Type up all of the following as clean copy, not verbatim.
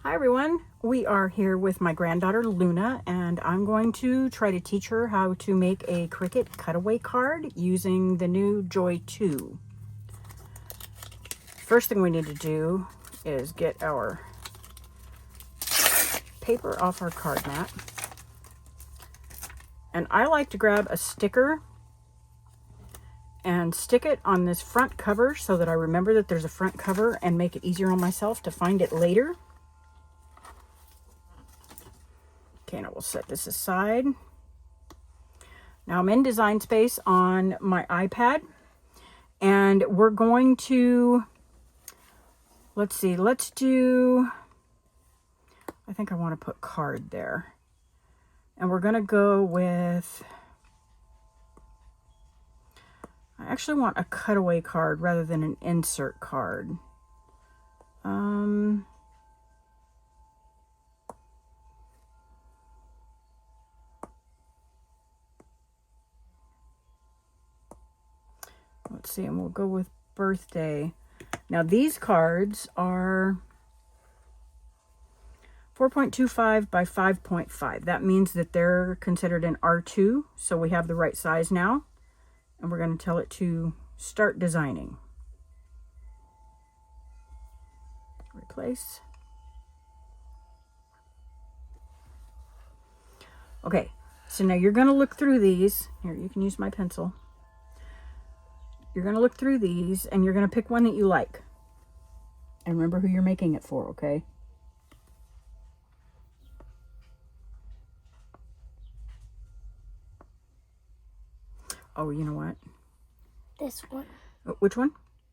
Hi everyone, we are here with my granddaughter Luna, and I'm going to try to teach her how to make a Cricut cutaway card using the new Joy 2. First thing we need to do is get our paper off our card mat. And I like to grab a sticker and stick it on this front cover so that I remember that there's a front cover and make it easier on myself to find it later. Okay, now we'll set this aside. Now I'm in Design Space on my iPad, and we're going to, let's do, I think I want to put card there. And we're going to go with, I actually want a cutaway card rather than an insert card. Let's see, and we'll go with birthday. Now these cards are 4.25 by 5.5. That means that they're considered an R2, so we have the right size now. And we're going to tell it to start designing. Replace. Okay, so now you're going to look through these. Here, you can use my pencil. You're going to look through these and you're going to pick one that you like. And remember who you're making it for, okay? Oh, you know what? This one. Which one?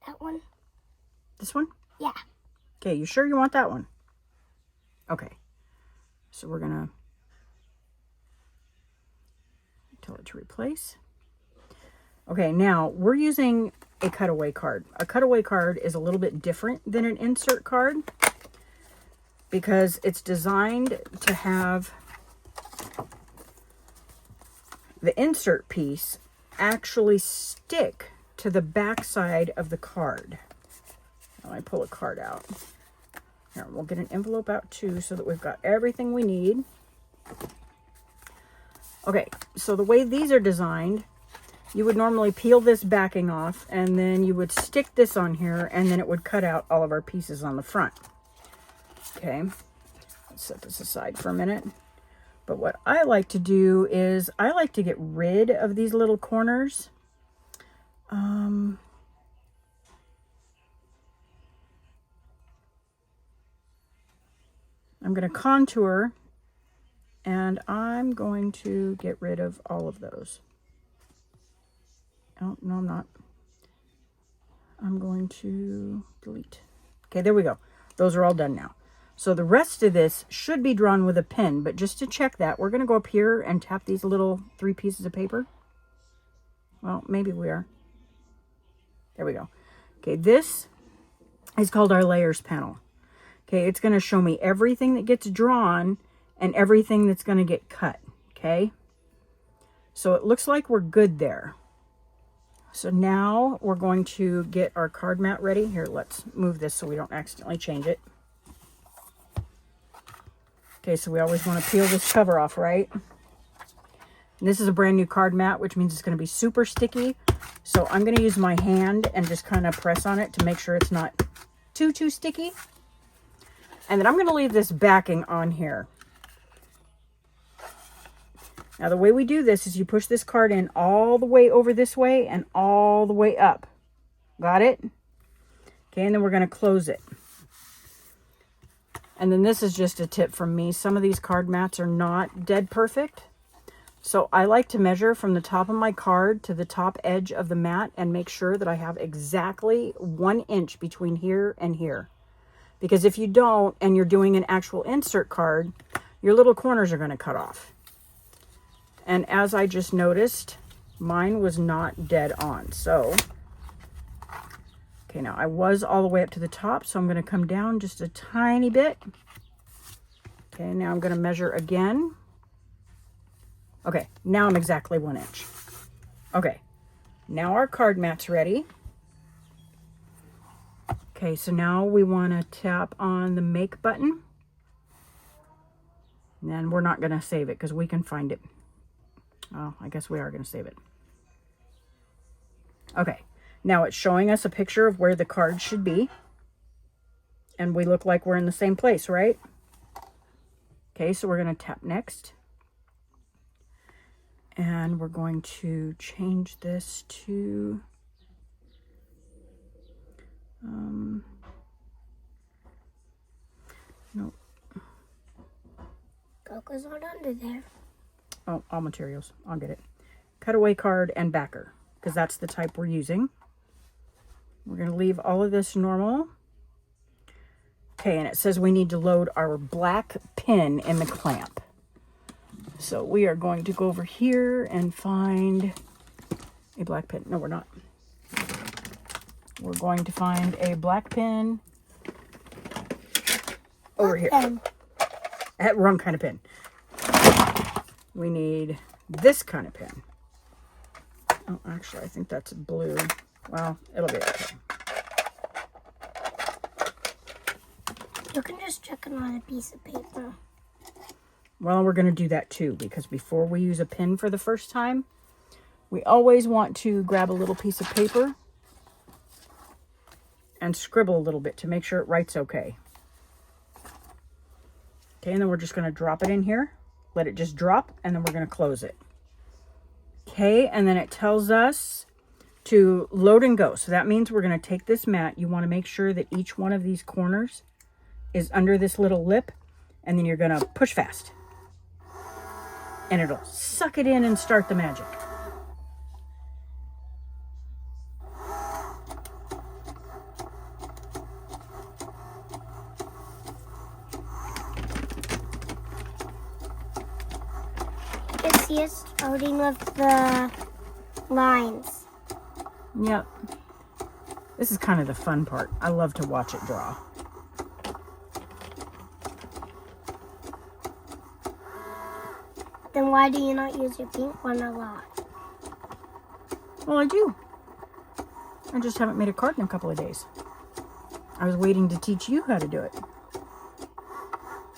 That one. This one? Yeah. Okay, you sure you want that one? Okay. So we're going to tell it to replace. Okay, now we're using a cutaway card. A cutaway card is a little bit different than an insert card because it's designed to have the insert piece actually stick to the back side of the card. Now I pull a card out. Here, we'll get an envelope out too so that we've got everything we need. Okay, so the way these are designed, you would normally peel this backing off and then you would stick this on here and then it would cut out all of our pieces on the front. Okay, let's set this aside for a minute. But what I like to do is I like to get rid of these little corners. I'm going to contour and I'm going to get rid of all of those. Oh, no, I'm not. I'm going to delete. Okay, there we go. Those are all done now. So the rest of this should be drawn with a pen, but just to check that, we're going to go up here and tap these little 3 pieces of paper. Well, maybe we are. There we go. Okay, this is called our layers panel. Okay, it's going to show me everything that gets drawn and everything that's going to get cut. Okay, so it looks like we're good there. So now we're going to get our card mat ready. Here, let's move this so we don't accidentally change it. Okay, so we always want to peel this cover off, right? And this is a brand new card mat, which means it's going to be super sticky. So I'm going to use my hand and just kind of press on it to make sure it's not too sticky. And then I'm going to leave this backing on here. Now the way we do this is you push this card in all the way over this way and all the way up. Got it? Okay, and then we're going to close it. And then this is just a tip from me. Some of these card mats are not dead perfect. So I like to measure from the top of my card to the top edge of the mat and make sure that I have exactly 1 inch between here and here. Because if you don't and you're doing an actual insert card, your little corners are going to cut off. And as I just noticed, mine was not dead on. So, okay, now I was all the way up to the top, so I'm going to come down just a tiny bit. Okay, now I'm going to measure again. Okay, now I'm exactly 1 inch. Okay, now our card mat's ready. Okay, so now we want to tap on the make button. And we're not going to save it because we can find it. Oh, I guess we are going to save it. Okay, now it's showing us a picture of where the card should be. And we look like we're in the same place, right? Okay, so we're going to tap next. And we're going to change this to... no. Coco's not under there. Oh, all materials. I'll get it. Cutaway card and backer, because that's the type we're using. We're going to leave all of this normal. Okay, and it says we need to load our black pin in the clamp. So we are going to go over here and find a black pin. No, we're not. We're going to find a black pin over here. Wrong kind of pin. We need this kind of pin. Oh, actually, I think that's blue. Well, it'll be okay. You can just check another piece of paper. Well, we're going to do that too, because before we use a pin for the first time, we always want to grab a little piece of paper and scribble a little bit to make sure it writes okay. Okay, and then we're just going to drop it in here. Let it just drop, and then we're going to close it. Okay, and then it tells us to load and go. So that means we're going to take this mat. You want to make sure that each one of these corners is under this little lip, and then you're going to push fast. And it'll suck it in and start the magic. You can see it starting with the lines. Yep. This is kind of the fun part. I love to watch it draw. Then why do you not use your pink one a lot? Well, I do. I just haven't made a card in a couple of days. I was waiting to teach you how to do it.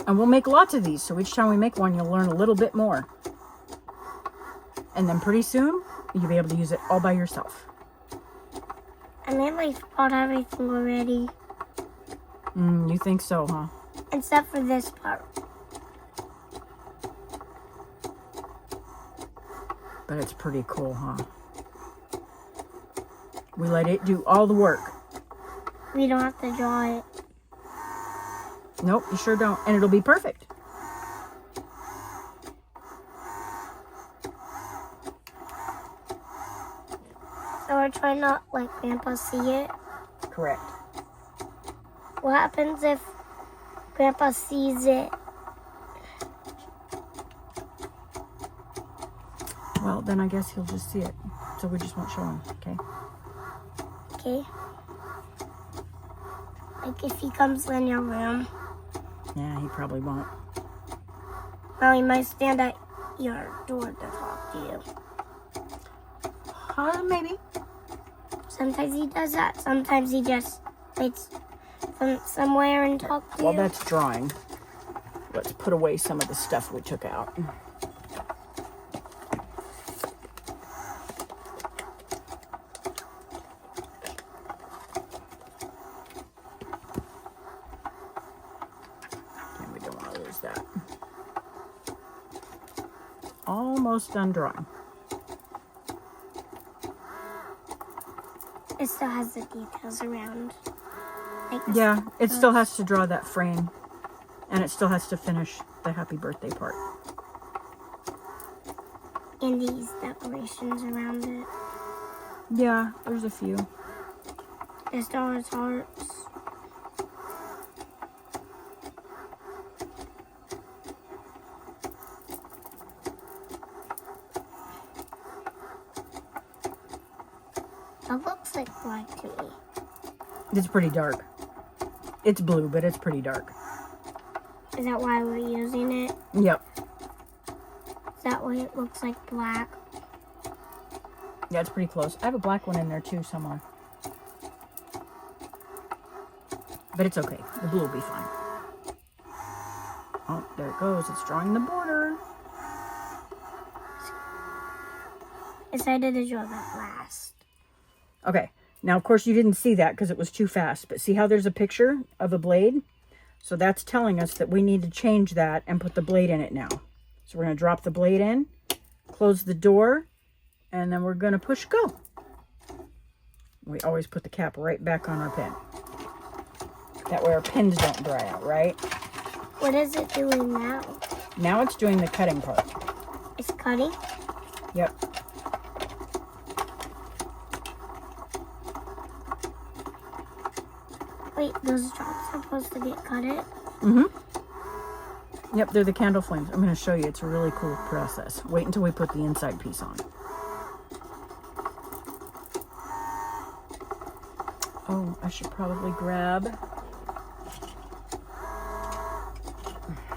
And we'll make lots of these, so each time we make one, you'll learn a little bit more. And then pretty soon, you'll be able to use it all by yourself. I mainly thought everything already. You think so, huh? Except for this part. But it's pretty cool, huh? We let it do all the work. We don't have to draw it. Nope, you sure don't. And it'll be perfect. So we're trying not let Grandpa see it. Correct. What happens if Grandpa sees it? Well, then I guess he'll just see it. So we just won't show him, okay? Okay. Like if he comes in your room. Yeah, he probably won't. Well, he might stand at your door to talk to you. Maybe. Sometimes he does that. Sometimes he just waits from somewhere and talks to Well, you. that's drawing. Let's put away some of the stuff we took out. And we don't want to lose that. Almost done drawing. It still has the details around. Like Yeah, it still has to draw that frame. And it still has to finish the happy birthday part. And these decorations around it. Yeah, there's a few. The stars, hearts. That looks like black to me. It's pretty dark. It's blue, but it's pretty dark. Is that why we're using it? Yep. Is that why it looks like black? Yeah, it's pretty close. I have a black one in there too somewhere. But it's okay. The blue will be fine. Oh, there it goes. It's drawing the border. Decided to draw that last. Okay. Now, of course, you didn't see that because it was too fast. But see how there's a picture of a blade? So that's telling us that we need to change that and put the blade in it now. So we're going to drop the blade in, close the door, and then we're going to push go. We always put the cap right back on our pen. That way our pins don't dry out, right? What is it doing now? Now it's doing the cutting part. It's cutting? Yep. Wait, those drops are supposed to get cut it? Mm-hmm. Yep, they're the candle flames. I'm going to show you. It's a really cool process. Wait until we put the inside piece on. Oh, I should probably grab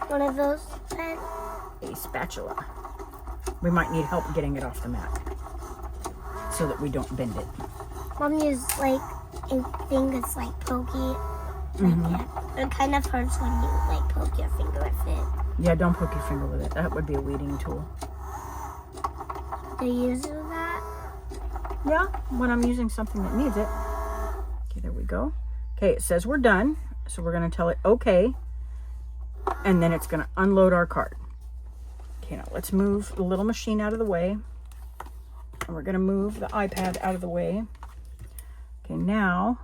One of those then? a spatula. We might need help getting it off the mat so that we don't bend it. Mom used like a thing that's like pokey. It kind of hurts when you like poke your finger with it. Yeah, don't poke your finger with it. That would be a weeding tool. Do you use that? Yeah, when I'm using something that needs it. Okay, there we go. Okay, it says we're done. So we're going to tell it okay. And then it's going to unload our card. Okay, now let's move the little machine out of the way. And we're going to move the iPad out of the way. Okay, now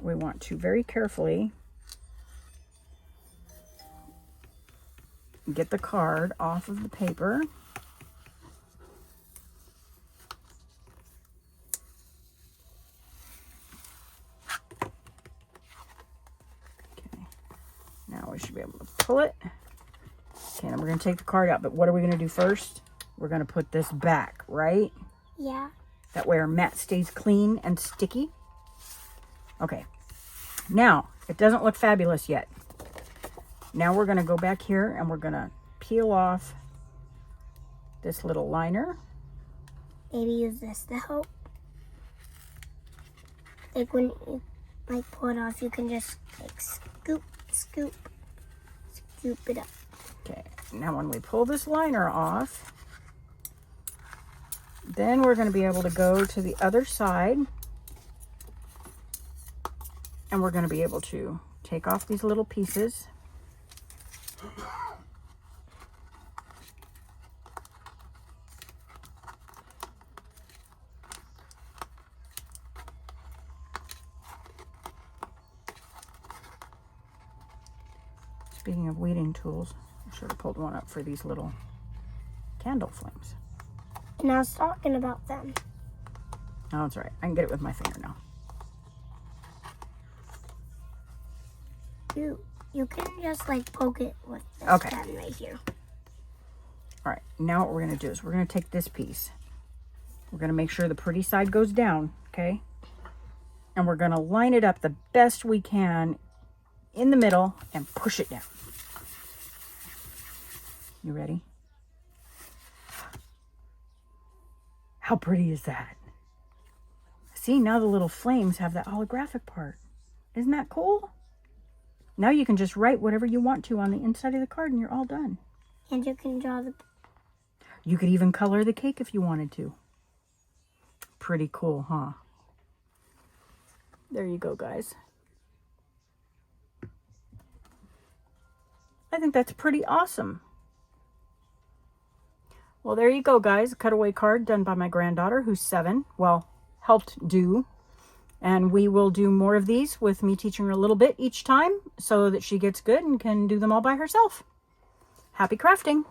we want to very carefully get the card off of the paper. Okay, now we should be able to pull it. Okay, now we're going to take the card out, but what are we going to do first? We're going to put this back, right? Yeah. That way our mat stays clean and sticky. Okay, now it doesn't look fabulous yet. Now we're going to go back here and we're going to peel off this little liner. Maybe use this to help. Like when you like pull it off, you can just like scoop it up. Okay, now when we pull this liner off, then we're going to be able to go to the other side. And we're going to be able to take off these little pieces. Speaking of weeding tools, I should have pulled one up for these little candle flames. And I was talking about them. Oh, that's right. I can get it with my finger now. You can just like poke it with this pen right here. All right, now what we're going to do is we're going to take this piece. We're going to make sure the pretty side goes down, okay? And we're going to line it up the best we can in the middle and push it down. You ready? How pretty is that? See, now the little flames have that holographic part. Isn't that cool? Now you can just write whatever you want to on the inside of the card and you're all done. And you can draw the... You could even color the cake if you wanted to. Pretty cool, huh? There you go, guys. I think that's pretty awesome. Well, there you go, guys. A cutaway card done by my granddaughter, who's 7. Well, helped do. And we will do more of these with me teaching her a little bit each time so that she gets good and can do them all by herself. Happy crafting!